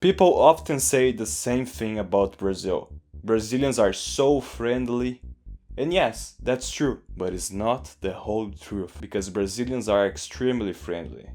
People often say the same thing about Brazil. Brazilians are so friendly. And yes, that's true, but it's not the whole truth, because Brazilians are extremely friendly.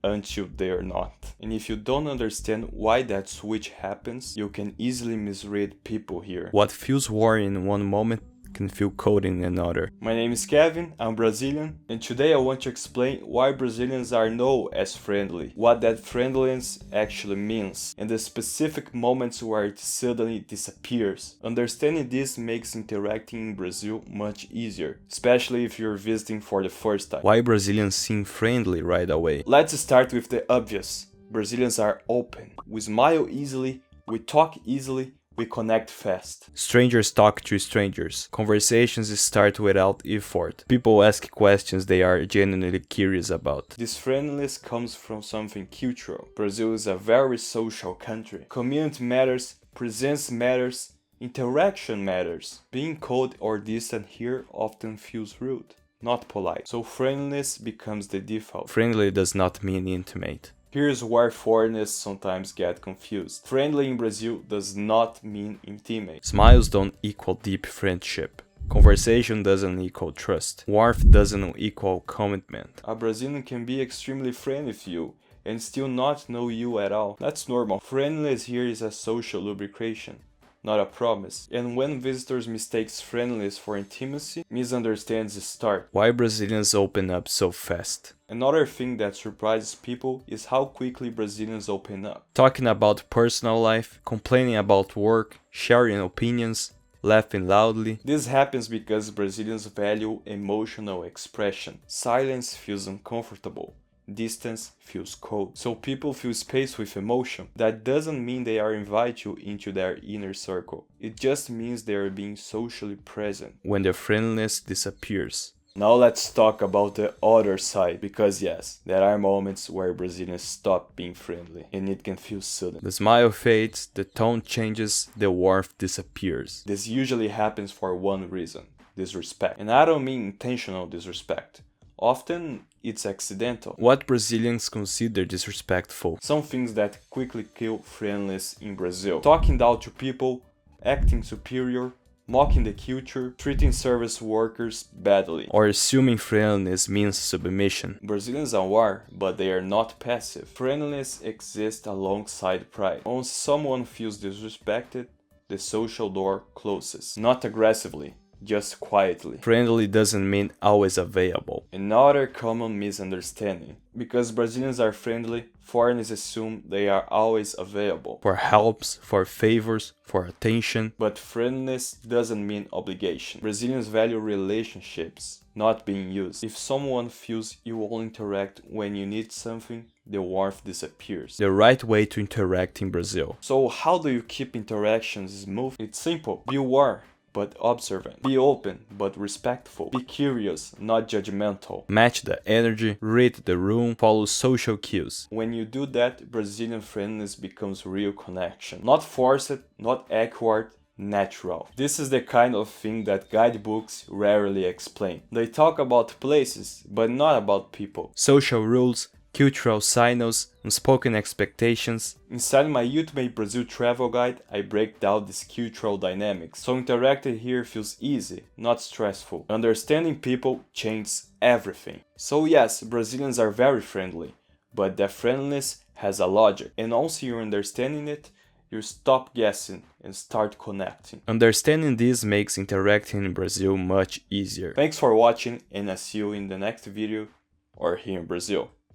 Until they're not. And if you don't understand why that switch happens, you can easily misread people here. What feels warm in one moment can feel cold in another. My name is Kevin, I'm Brazilian, and today I want to explain why Brazilians are known as friendly, what that friendliness actually means, and the specific moments where it suddenly disappears. Understanding this makes interacting in Brazil much easier, especially if you're visiting for the first time. Why Brazilians seem friendly right away? Let's start with the obvious. Brazilians are open. We smile easily, we talk easily, we connect fast. Strangers talk to strangers. Conversations start without effort. People ask questions they are genuinely curious about. This friendliness comes from something cultural. Brazil is a very social country. Community matters, presence matters, interaction matters. Being cold or distant here often feels rude, not polite. So friendliness becomes the default. Friendly does not mean intimate. Here's where foreigners sometimes get confused. Friendly in Brazil does not mean intimate. Smiles don't equal deep friendship. Conversation doesn't equal trust. Warmth doesn't equal commitment. A Brazilian can be extremely friendly with you and still not know you at all. That's normal. Friendliness here is a social lubrication, not a promise. And when visitors mistake friendliness for intimacy, misunderstandings start. Why Brazilians open up so fast? Another thing that surprises people is how quickly Brazilians open up. Talking about personal life, complaining about work, sharing opinions, laughing loudly. This happens because Brazilians value emotional expression. Silence feels uncomfortable. Distance feels cold. So people feel space with emotion. That doesn't mean they are invite you into their inner circle. It just means they are being socially present. When the friendliness disappears. Now let's talk about the other side, because yes, there are moments where Brazilians stop being friendly, and it can feel sudden. The smile fades, the tone changes, the warmth disappears. This usually happens for one reason: disrespect. And I don't mean intentional disrespect. Often, it's accidental. What Brazilians consider disrespectful. Some things that quickly kill friendliness in Brazil. Talking down to people, acting superior, mocking the culture, treating service workers badly, or assuming friendliness means submission. Brazilians are aware, but they are not passive. Friendliness exists alongside pride. Once someone feels disrespected, the social door closes. Not aggressively, just quietly. Friendly doesn't mean always available. Another common misunderstanding. Because Brazilians are friendly, foreigners assume they are always available. For helps, for favors, for attention. But friendliness doesn't mean obligation. Brazilians value relationships, not being used. If someone feels you will interact when you need something, the warmth disappears. The right way to interact in Brazil. So how do you keep interactions smooth? It's simple. Be warm, but observant. Be open, but respectful. Be curious, not judgmental. Match the energy, read the room, follow social cues. When you do that, Brazilian friendliness becomes real connection. Not forced, not awkward, natural. This is the kind of thing that guidebooks rarely explain. They talk about places, but not about people. Social rules, cultural signals, unspoken expectations. Inside my Ultimate Brazil Travel Guide, I break down these cultural dynamics, so interacting here feels easy, not stressful. Understanding people changes everything. So yes, Brazilians are very friendly, but their friendliness has a logic, and once you're understanding it, you stop guessing and start connecting. Understanding this makes interacting in Brazil much easier. Thanks for watching, and I'll see you in the next video or here in Brazil.